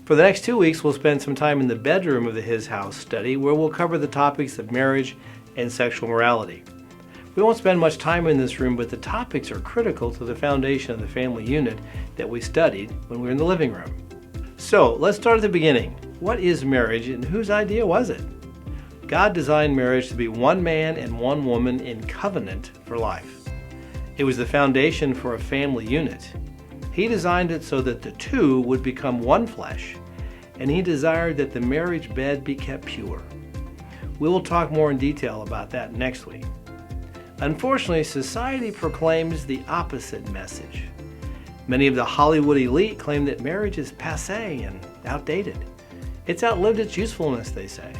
For the next 2 weeks, we'll spend some time in the bedroom of the His House study where we'll cover the topics of marriage and sexual morality. We won't spend much time in this room, but the topics are critical to the foundation of the family unit that we studied when we were in the living room. So let's start at the beginning. What is marriage and whose idea was it? God designed marriage to be one man and one woman in covenant for life. It was the foundation for a family unit. He designed it so that the two would become one flesh, and He desired that the marriage bed be kept pure. We will talk more in detail about that next week. Unfortunately, society proclaims the opposite message. Many of the Hollywood elite claim that marriage is passé and outdated. It's outlived its usefulness, they say.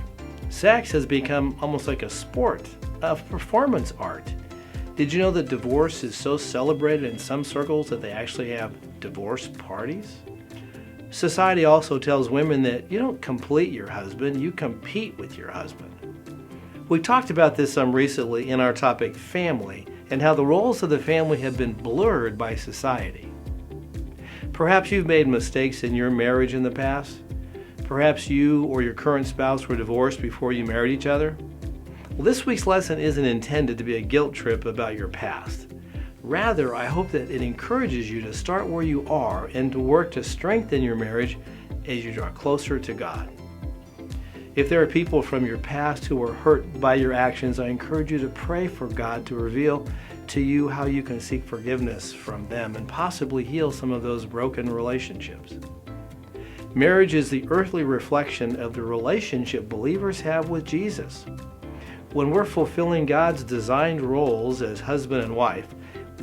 Sex has become almost like a sport, a performance art. Did you know that divorce is so celebrated in some circles that they actually have divorce parties? Society also tells women that you don't complete your husband, you compete with your husband. We talked about this some recently in our topic, family, and how the roles of the family have been blurred by society. Perhaps you've made mistakes in your marriage in the past. Perhaps you or your current spouse were divorced before you married each other. Well, this week's lesson isn't intended to be a guilt trip about your past. Rather, I hope that it encourages you to start where you are and to work to strengthen your marriage as you draw closer to God. If there are people from your past who were hurt by your actions, I encourage you to pray for God to reveal to you how you can seek forgiveness from them and possibly heal some of those broken relationships. Marriage is the earthly reflection of the relationship believers have with Jesus. When we're fulfilling God's designed roles as husband and wife,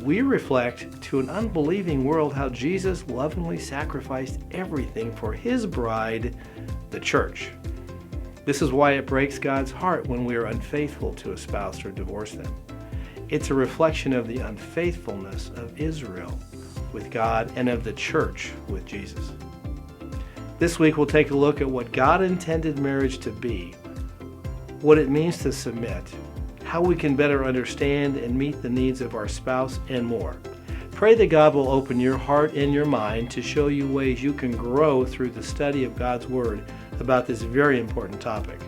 we reflect to an unbelieving world how Jesus lovingly sacrificed everything for His bride, the church. This is why it breaks God's heart when we are unfaithful to a spouse or divorce them. It's a reflection of the unfaithfulness of Israel with God and of the church with Jesus. This week we'll take a look at what God intended marriage to be, what it means to submit, how we can better understand and meet the needs of our spouse, and more. Pray that God will open your heart and your mind to show you ways you can grow through the study of God's Word about this very important topic.